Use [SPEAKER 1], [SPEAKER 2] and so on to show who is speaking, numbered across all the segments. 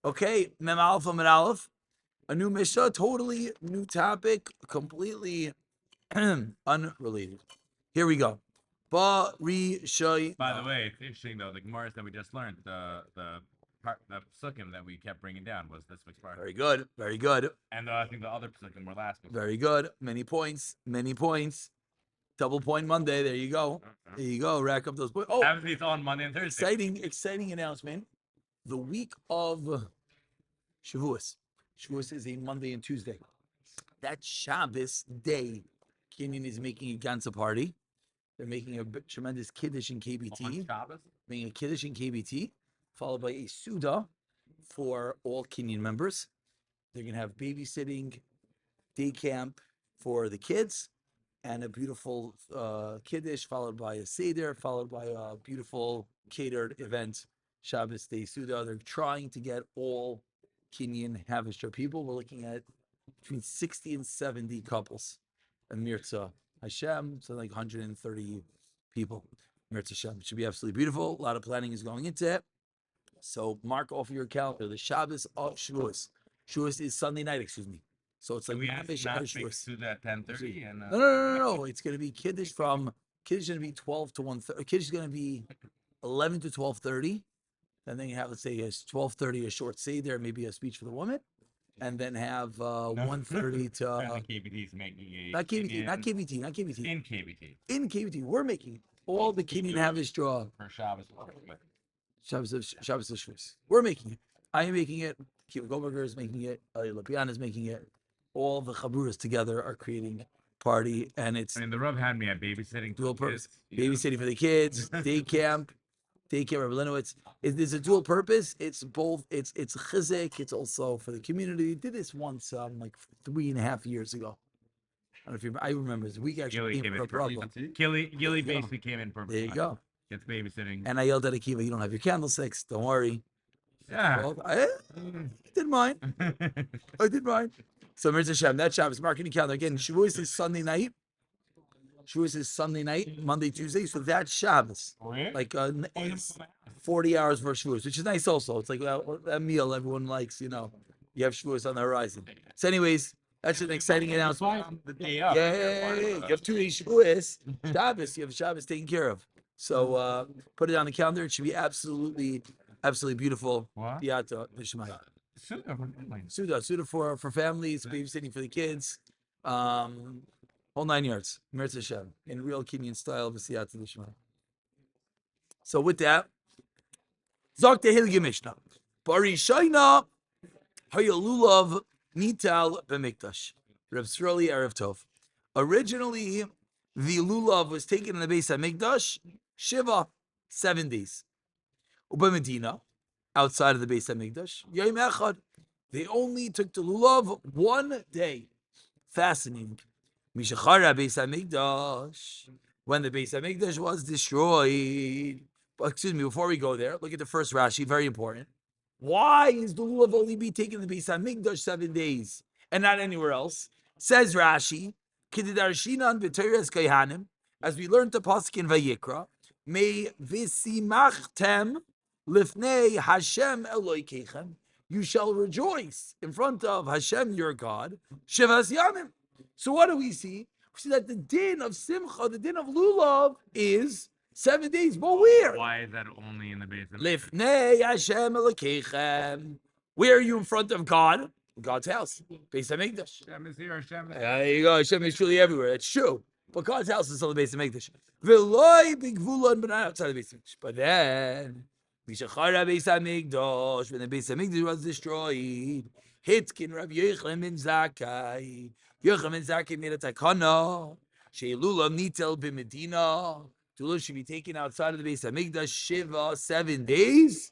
[SPEAKER 1] Okay, Mem Alpha Mem Aleph, a new Mishnah, totally new topic, completely unrelated. Here we go.
[SPEAKER 2] By the way, it's interesting though. The Gemaras that we just learned, the psukim that we kept bringing down was this week's part.
[SPEAKER 1] Very good, very good.
[SPEAKER 2] And I think the other psukim were last week.
[SPEAKER 1] Very good. Many points, many points. Double point Monday. There you go. There you go. Rack up those points. Oh,
[SPEAKER 2] obviously it's on Monday and Thursday.
[SPEAKER 1] Exciting announcement. The week of Shavuos. Shavuos is a Monday and Tuesday. That Shabbos day, Kinyan is making a Gansa party. They're making a tremendous Kiddush in KBT. Making a Kiddush in KBT, followed by a Suda for all Kinyan members. They're going to have babysitting, day camp for the kids, and a beautiful Kiddush, followed by a Seder, followed by a beautiful catered event, Shabbos Day Suda. They're trying to get all Kinyan Havishter people. We're looking at between 60 and 70 couples. And Mirza Hashem, so like 130 people. Mirza Hashem. It should be absolutely beautiful. A lot of planning is going into it. So mark off your calendar. The Shabbos of Shavuos. Shavuos is Sunday night, excuse me. So it's like
[SPEAKER 2] Shavuos. To that 10:30 and
[SPEAKER 1] no. It's going to be Kiddush from Kiddush is going to be 12 to 1:30. Kiddush is going to be 11 to 12:30. And then you have, let's say, a 12:30, a short Seder, maybe a speech for the woman. And then have 1:30 to
[SPEAKER 2] KBT's making a
[SPEAKER 1] not KBT. In KBT, we're making all the Kinyan Havish draw
[SPEAKER 2] for Shabbos.
[SPEAKER 1] Shabbos of Shavuos. We're making it. I am making it. Kiva Goldberger is making it. Ali Lapian is making it. All the Chaburas together are creating party, and it's.
[SPEAKER 2] I mean, the Rub had me at babysitting.
[SPEAKER 1] Dual purpose. Babysitting for the kids, day camp, Rabbi Lenowitz. There's a dual purpose. It's both. It's chizik. It's also for the community. We did this once, like 3.5 years ago. I don't know if you. I remember this. We actually came for a problem.
[SPEAKER 2] Gilly basically came in for.
[SPEAKER 1] There you go.
[SPEAKER 2] Gets babysitting.
[SPEAKER 1] And I yelled at Akiva, "You don't have your candlesticks. Don't worry."
[SPEAKER 2] Yeah.
[SPEAKER 1] Well, I didn't mind. I did mind. So Mirza Hashem, that Shabbos marketing calendar again. Shavuos is Sunday night. Shavuos is Sunday night, Monday, Tuesday. So that's Shabbos, like 40 hours for Shavuos, which is nice also. It's like that meal everyone likes, you know. You have Shavuos on the horizon. So anyways, that's an exciting announcement.
[SPEAKER 2] The day up.
[SPEAKER 1] Yeah. You have 2 days Shavuos. Shabbos, you have Shabbos taken care of. So put it on the calendar. It should be absolutely beautiful.
[SPEAKER 2] What?
[SPEAKER 1] Suda for families, babysitting for the kids. Whole 9 yards. Mirza Hashem. In real Kinyan style, V'siyata L'Shemai. So with that, Zok Tehilgi Mishnah. Barishayna Hayalulav Nital B'Mikdash. Reb Sroli Erev Tov. Originally, the lulav was taken in the base of Mikdash, Shiva, 7 days. Uba Medina, outside of the base of Mikdash, Yom Echad. They only took the lulav 1 day. Fascinating. Mishachara Beis HaMikdash, when the Beis HaMikdash was destroyed. Excuse me, before we go there, look at the first Rashi, very important. Why is the lulav only be taken in the Beis HaMikdash 7 days and not anywhere else? Says Rashi, Kididarshinan B'Teres Kayhanim, as we learned the pasuk in Vayikra, May Visimachtem Lifnei Hashem Eloikeichem, you shall rejoice in front of Hashem your God, Shivas Yamim. So what do we see? We see that the din of Simcha, the din of Lulav, is 7 days. But where?
[SPEAKER 2] Why is that only in the base of
[SPEAKER 1] Lifnei Hashem Elokeichem. Where are you in front of God? God's house. Beis HaMikdash.
[SPEAKER 2] Hashem is here, Hashem.
[SPEAKER 1] There you go. Hashem is truly everywhere. That's true. But God's house is on the Beis HaMikdash. V'loi b'gvulan, but not outside the Beis HaMikdash. But then, Mishachara Beis HaMikdash, when the Beis HaMikdash was destroyed, Hitkin Rav Yochanan ben Zakkai. Yochanan ben Zakkai made a takana. She'lulav nitel b'Medina. Lulav should be taken outside of the Beis HaMikdash Shiva 7 days.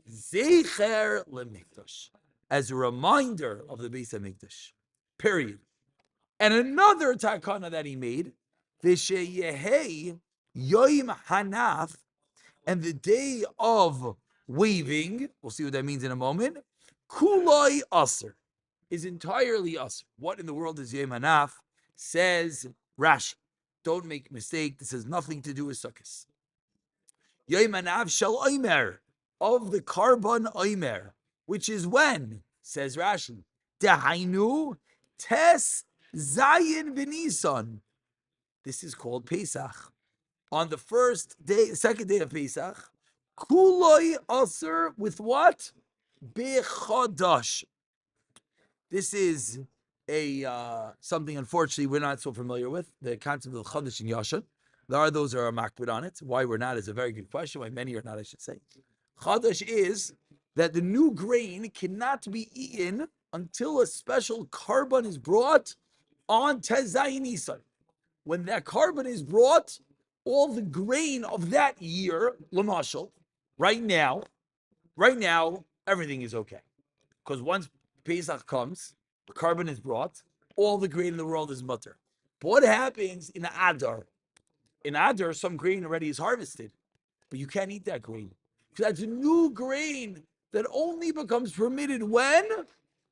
[SPEAKER 1] Zecher leMikdash, as a reminder of the Beis HaMikdash. Period. And another takana that he made, V'sheyehei Yoim Hanaf, and the day of waving, we'll see what that means in a moment, Kuloi Aser, is entirely Aser. What in the world is Yoim Hanaf? Says Rashi. Don't make a mistake. This has nothing to do with Sukkot. Yoim Hanaf Shel Omer, of the Karban Omer. which is when, says Rashi, Dehainu Tes Zayin V'Nisan. This is called Pesach. On the second day of Pesach, Kuloi Aser with what? Bechadash. This is a something, unfortunately, we're not so familiar with, the concept of Chadash and Yasha. There are those who are makbid on it. Why we're not is a very good question. Why many are not, I should say. Chadash is that the new grain cannot be eaten until a special carbon is brought on Tezayin Nisan. When that carbon is brought, all the grain of that year, Lamashal, right now, everything is okay. Because once Pesach comes, the carbon is brought, all the grain in the world is mutter. But what happens in Adar? In Adar, some grain already is harvested, but you can't eat that grain. Because that's a new grain that only becomes permitted when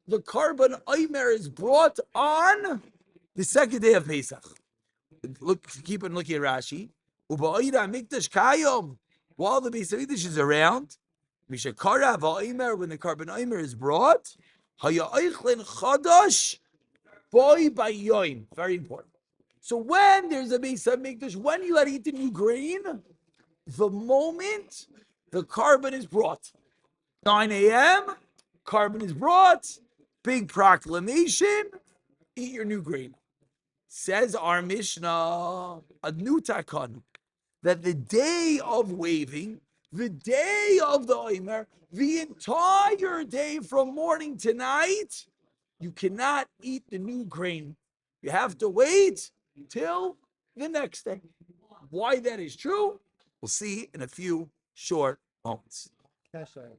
[SPEAKER 1] the carbon Omer is brought on the second day of Pesach. Keep on looking at Rashi. Uba'ira mikdash kayom. While the Beis Hamikdash is around, Mishakara va'omer, when the carbon omer is brought, haya eichlin chadash boy bayoim. Very important. So when there's a Beis Hamikdash, when you let eat the new grain, the moment the carbon is brought, 9 a.m., carbon is brought, big proclamation, eat your new grain. Says our Mishnah, a new takon, that the day of waving, the day of the Omer, the entire day from morning to night, you cannot eat the new grain. You have to wait till the next day. Why that is true, we'll see in a few short moments.
[SPEAKER 3] Kasher.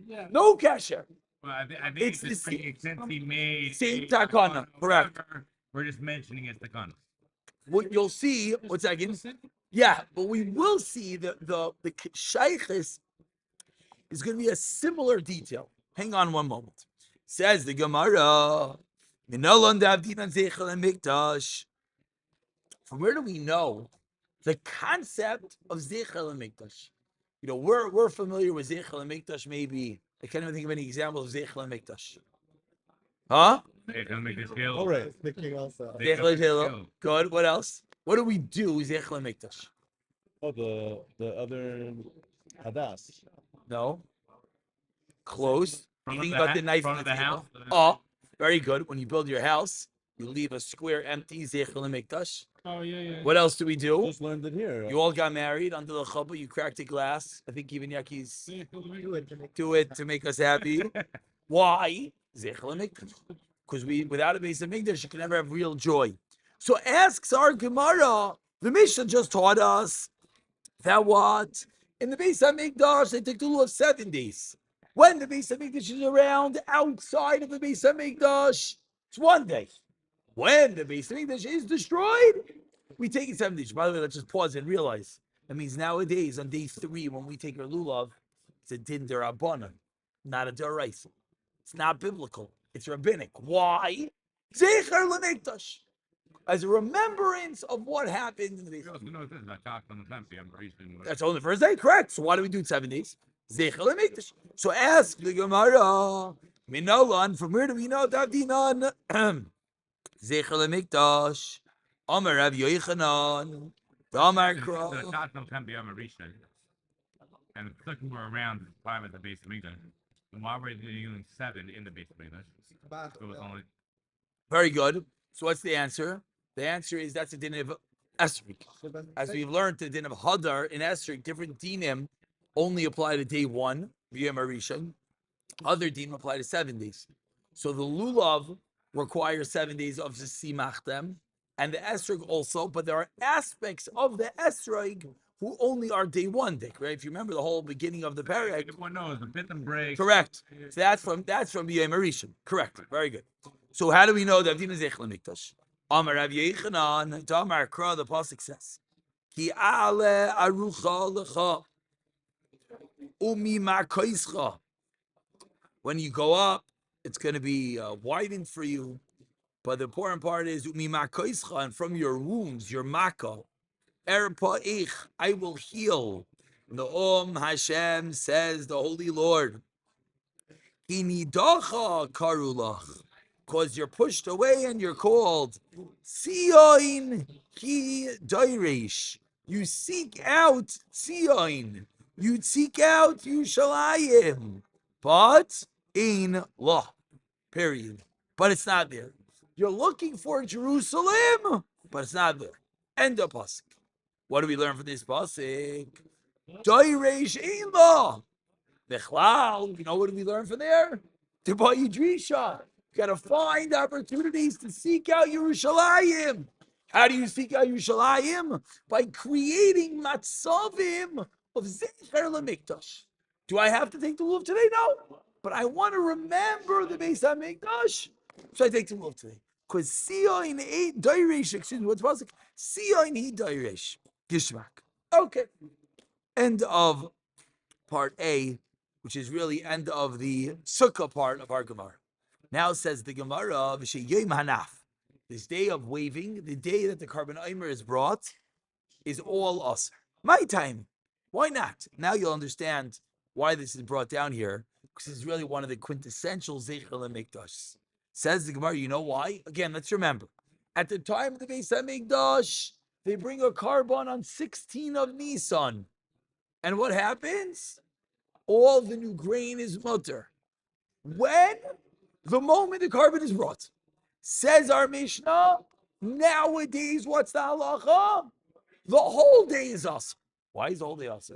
[SPEAKER 2] Yeah.
[SPEAKER 1] No kasher.
[SPEAKER 2] Well, I think
[SPEAKER 1] It's
[SPEAKER 2] it's
[SPEAKER 1] the
[SPEAKER 2] just since he made
[SPEAKER 1] same
[SPEAKER 2] a
[SPEAKER 1] takana, correct.
[SPEAKER 2] whatever, we're just mentioning it's takana.
[SPEAKER 1] What you'll see, what's that again? Yeah, but we will see the shaykhis is going to be a similar detail. Hang on one moment. Says the Gemara, from where do we know the concept of Zeichel and Mikdash? You know, we're familiar with Zeichel and Mikdash, maybe. I can't even think of any examples of Zeichel and Mikdash. Huh?
[SPEAKER 2] They're gonna make this hill.
[SPEAKER 3] All right, thinking also.
[SPEAKER 2] They-
[SPEAKER 1] Zeichel and Mikdash. Good. What else? What do we do with Zeichel and Mikdash?
[SPEAKER 3] Oh, the other Hadas.
[SPEAKER 1] No. Close.
[SPEAKER 2] Front
[SPEAKER 1] You
[SPEAKER 2] of
[SPEAKER 1] think
[SPEAKER 2] the
[SPEAKER 1] about the knife
[SPEAKER 2] front
[SPEAKER 1] on
[SPEAKER 2] of
[SPEAKER 1] the
[SPEAKER 2] the
[SPEAKER 1] table.
[SPEAKER 2] house.
[SPEAKER 1] Oh, very good. When you build your house, you leave a square empty, Zeichel and Mikdash.
[SPEAKER 2] Oh yeah.
[SPEAKER 1] What else do we do?
[SPEAKER 3] Just learned it here.
[SPEAKER 1] You all got married under the chuppah. You cracked a glass. I think even Yaki's do it to make us happy. Why? Zeichel and Mikdash. Because without a base of Mikdash, you can never have real joy. So asks our Gemara, the Mishnah just taught us that what? In the Beis HaMikdash, they take the rule of 7 days. When the Beis HaMikdash is around, outside of the Beis HaMikdash, it's 1 day. When the Beis HaMikdash is destroyed, we take it 7 days. By the way, let's just pause and realize that means nowadays on day 3, when we take our lulav, it's a din derabbanan, not a deraisa. It's not biblical. It's rabbinic. Why? Zecher l'mikdash, as a remembrance of what happened in the Beis HaMikdash. That's only the first day, correct. So why do we do it 7 days? Zeichel Mikdash. So ask the Gemara, Minolan, from where do we know Davdinan? Zeichel Mikdash. Amar Rav Yochanan. Damar Kra.
[SPEAKER 2] The Tottenham can be Rishon, and the second were around 5 at the base of England. And why were they doing 7 in the base of England? It was only.
[SPEAKER 1] Very good. So what's the answer? The answer is that's a din of Esrik. As we've learned, the din of Hadar in Esrik, different dinim only apply to day 1, V'yom Rishon. Other dinim apply to 7 days. So the lulav requires 7 days of the simachtem, and the esrog also. But there are aspects of the esrog who only are day 1 day. Right? If you remember the whole beginning of the parak,
[SPEAKER 2] Everyone knows the fifth and break.
[SPEAKER 1] correct. So that's from V'yom Rishon. Correct. Very good. So how do we know that Avdina Zeichel Mikdash? Amar Rav Yechanan, Damar Kra, the pasuk says, Ki ale arucha lecha umi ma'koischa. When you go up, it's going to be widened for you. But the important part is umi ma'koischa, and from your wounds, your maka, erpa'ich, I will heal. The Hashem says, the Holy Lord, Hinidacha karulach. Because you're pushed away and you're called Tzion Ki Dairish. You seek out Tzion. You seek out Yushalayim. But in law. Period. But it's not there. You're looking for Jerusalem, but it's not there. End of pasuk. What do we learn from this pasuk? Doiresh ein law. Bechlal. You know what do we learn from there? To buy Yidrisha. You got to find opportunities to seek out Yerushalayim. How do you seek out Yerushalayim? By creating matzavim of Zecher LeMikdash. Do I have to take the lulav today? No. But I want to remember the Beis HaMikdash, so I take the lulav today. Because Sion he Dairesh, excuse me, what's pasuk? Sion he Dairesh. Gishmak. Okay. End of part A, which is really end of the Sukkah part of our Gemara. Now says the Gemara, V'sheyom Hanaf. This day of waving, the day that the carbon Omer is brought, is all us. My time. Why not? Now you'll understand why this is brought down here, because it's really one of the quintessential Zecher LeMikdash. Says the Gemara, you know why? Again, let's remember. At the time of the Beis HaMikdash, they bring a carbon on 16 of Nisan. And what happens? All the new grain is mutter. When? The moment the carbon is brought. Says our Mishnah, nowadays, what's the halacha? The whole day is us. Why is the whole day us?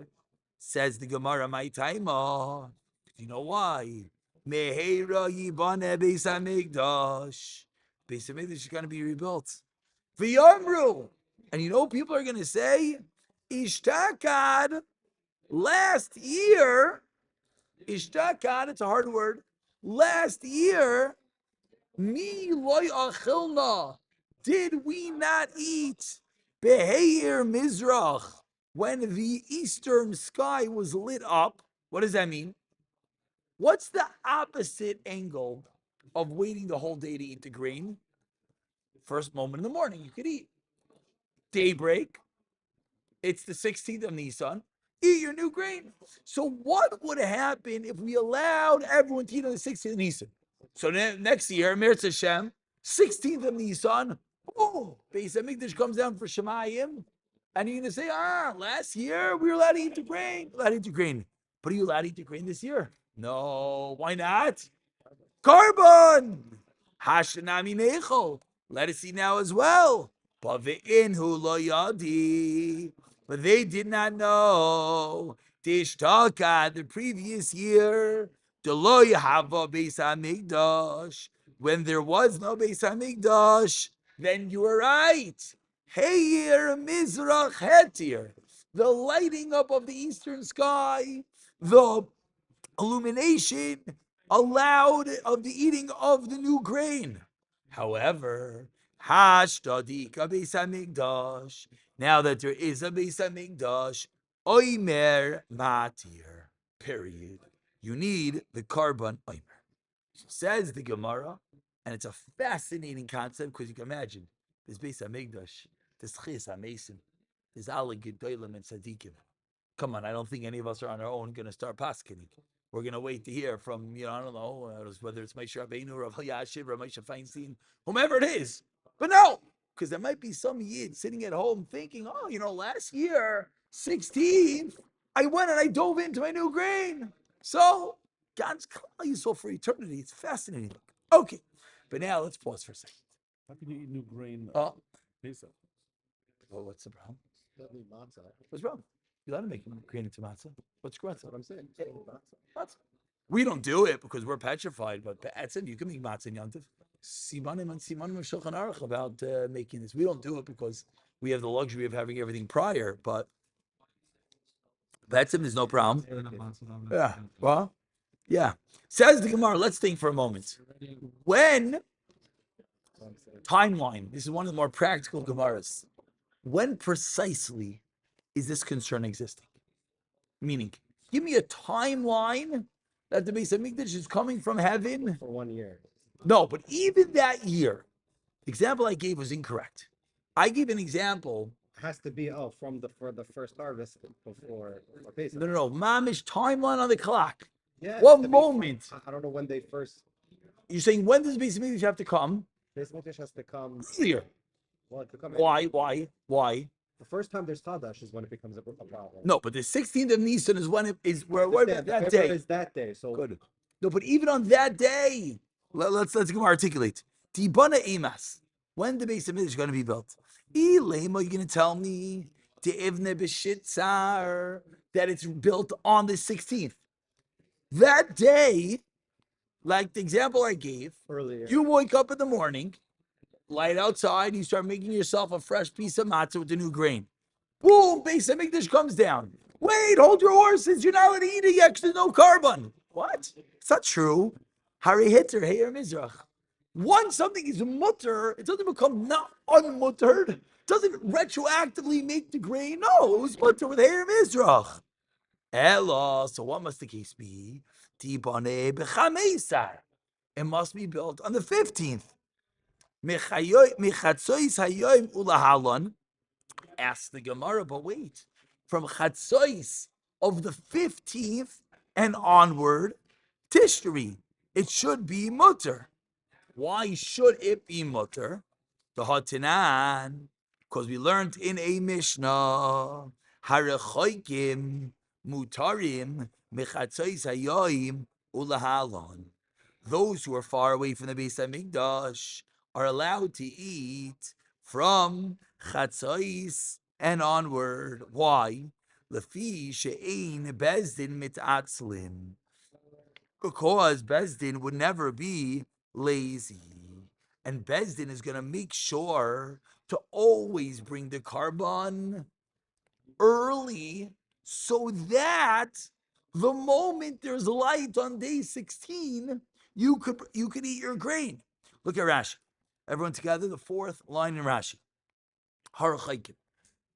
[SPEAKER 1] Says the Gemara, my time. You know why? Meheira yibane Beis HaMikdash. Beis HaMikdash is going to be rebuilt. V'yamru. And you know what people are going to say? Ishtakad. Last year, Ishtakad, it's a hard word. Last year, Mi loy achilna. Did we not eat Beheir Mizrach when the eastern sky was lit up? What does that mean? What's the opposite angle of waiting the whole day to eat the grain? First moment in the morning, you could eat. Daybreak, it's the 16th of Nisan. Eat your new grain. So what would happen if we allowed everyone to eat on the 16th of Nisan? So next year, Mirz Hashem, 16th of Nisan, oh, Beis HaMikdash comes down for Shemayim, and you're going to say, last year we were allowed to eat the grain. Allowed to eat the grain. But are you allowed to eat the grain this year? No, why not? Carbon! Hashanami Nechol. Let us see now as well. But ve'inhu lo yadi. But they did not know. Tishtaka, the previous year, Delo Yahava Beis HaMikdash. When there was no Beis HaMikdash, then you were right. Heir Mizrach Hetir. The lighting up of the eastern sky, the illumination allowed of the eating of the new grain. However, Hashtadika Beis HaMikdash. Now that there is a Beis HaMikdash, Oimer Matir. Period. You need the carbon Oimer. Says the Gemara, and it's a fascinating concept because you can imagine there's Beis HaMikdash, there's Chis HaMesim, there's Ali Gedolim and Tzadikim. Come on, I don't think any of us are on our own going to start paskening. We're going to wait to hear from, I don't know, whether it's Moshe Rabbeinu, Rav Yashiv, Rav Moshe Feinstein, whomever it is. But no, because there might be some yid sitting at home thinking, last year, 16th, I went and I dove into my new grain. So, God's Klal Yisrael for eternity. It's fascinating. Okay, but now let's pause for a second.
[SPEAKER 3] How can you eat new grain? Pesach.
[SPEAKER 1] Well, what's the problem?
[SPEAKER 3] That'd be matzah.
[SPEAKER 1] What's the problem? You let him make grain into matzah. What's matzah?
[SPEAKER 3] That's what I'm saying.
[SPEAKER 1] Matzah. We don't do it because we're petrified, but Batson, you can make matzah in Yantiv. Simanim and Simanim of Shulchan Aruch about making this. We don't do it because we have the luxury of having everything prior, but Batson, there's no problem. Yeah. Well, yeah. Says the Gemara, let's think for a moment. When timeline, this is one of the more practical Gemaras. When precisely is this concern existing? Meaning, give me a timeline that the Beis HaMikdash is coming from heaven.
[SPEAKER 3] For 1 year.
[SPEAKER 1] No, but even that year, the example I gave was incorrect. I gave an example.
[SPEAKER 4] Has to be for the first harvest before Pesach.
[SPEAKER 1] No. Mamish timeline on the clock.
[SPEAKER 4] Yeah.
[SPEAKER 1] What
[SPEAKER 4] it's the
[SPEAKER 1] moment?
[SPEAKER 4] I don't know when they first.
[SPEAKER 1] You're saying when does Beis Hamikdash have to come?
[SPEAKER 4] Beis Hamikdash has to come.
[SPEAKER 1] Earlier.
[SPEAKER 4] Well, it could come.
[SPEAKER 1] Why? Why?
[SPEAKER 4] The first time there's Tadash is when it becomes a problem.
[SPEAKER 1] No, but the 16th of Nisan is when it is where
[SPEAKER 4] Understand,
[SPEAKER 1] that
[SPEAKER 4] the
[SPEAKER 1] day.
[SPEAKER 4] is that day. So
[SPEAKER 1] Good. No, but even on that day, let's articulate. Tibana Emas. When the Beis Hamikdash is going to be built? Elema, you're going to tell me the Ivne B'Shitzar that it's built on the 16th. That day, like the example I gave,
[SPEAKER 4] earlier.
[SPEAKER 1] you wake up in the morning, light outside, you start making yourself a fresh piece of matzah with the new grain. Boom, Beis Hamikdash comes down. Wait, hold your horses. You're not allowed to eat it yet because there's no carbon. What? It's not true. Hari Hitzer, Heir Mizrach. Once something is mutter, it doesn't become not unmuttered. It doesn't retroactively make the grain. No, it was mutter with Heir Mizrach. Ella, so what must the case be? Tibane b'chameisar. It must be built on the 15th. Mechatzois hayoim ulahalon. Ask the Gemara, but wait. From Chatzois of the 15th and onward, Tishri, it should be mutter. Why should it be mutter? The Hatinan, because we learned in a Mishnah, Harechoikim mutarim mechatzois hayoim ulahalon. Those who are far away from the Beis Hamikdash are allowed to eat from Chatzais and onward. Why? Lefi she'ein bezdin mitatzlim. Because Bezdin would never be lazy. And Bezdin is going to make sure to always bring the carbon early so that the moment there's light on day 16, you could eat your grain. Look at Rashi. Everyone together, the fourth line in Rashi. Harachaikim.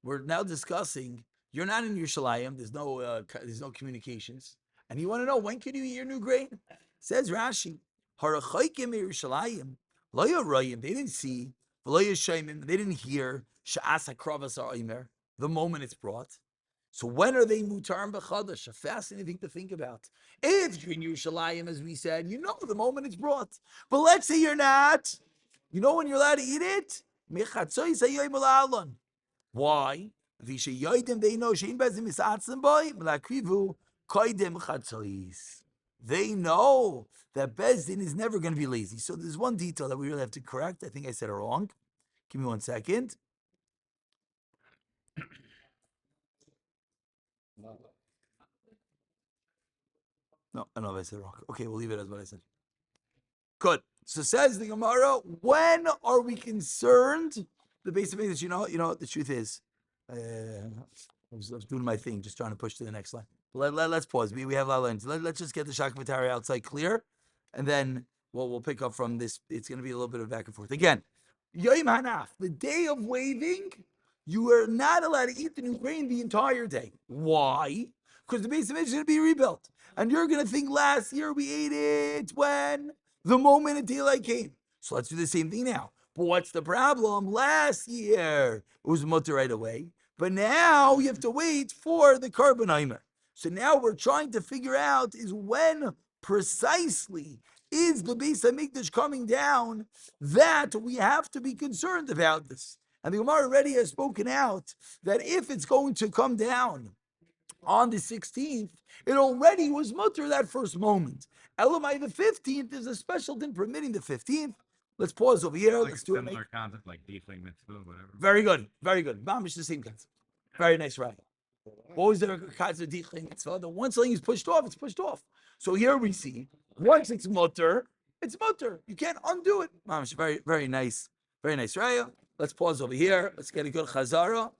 [SPEAKER 1] We're now discussing, you're not in Yerushalayim, there's no communications. And you want to know, when can you eat your new grain? Says Rashi, Harachaikim Yerushalayim, lo yarayim, they didn't see, lo yashayim, they didn't hear, sha'as hakravas ha'omer, the moment it's brought. So when are they mutar b'chadash? A fascinating thing to think about. If you're in Yerushalayim, as we said, you know the moment it's brought. But let's say you're not. You know when you're allowed to eat it? Why? They know they know that Bezdin is never going to be lazy. So there's one detail that we really have to correct. I think I said it wrong. Give me 1 second. No, I know if I said it wrong. Okay, we'll leave it as what I said. Good. So says the Gemara, when are we concerned? The basic thing is, you know, the truth is, I was doing my thing, just trying to push to the next line. Let's pause. We have a lot of lines. Let's just get the Shakmatari outside clear, and then we'll pick up from this. It's going to be a little bit of back and forth. Again, Yom Hanaf, the day of waving, you are not allowed to eat the new grain the entire day. Why? Because the base of it is going to be rebuilt. And you're going to think last year we ate it when? The moment daylight came. So let's do the same thing now. But what's the problem? Last year it was mutter right away. But now you have to wait for the carbonimer. So now we're trying to figure out is when precisely is the Beis Hamikdash coming down that we have to be concerned about this. And the Gemara already has spoken out that if it's going to come down on the 16th, it already was mutter that first moment. Elamai the 15th is a special din permitting the 15th. Let's pause over here.
[SPEAKER 2] Like
[SPEAKER 1] Let's do it.
[SPEAKER 2] Similar concept like defling mitzvah, whatever.
[SPEAKER 1] Very good. Very good. Mamish the same concept. Very nice, right? What was the concept of defling mitzvah? The once something is pushed off, it's pushed off. So here we see, once it's mutter, it's mutter. You can't undo it. Mamish, very, very nice. Very nice, Raya. Let's pause over here. Let's get a good chazara.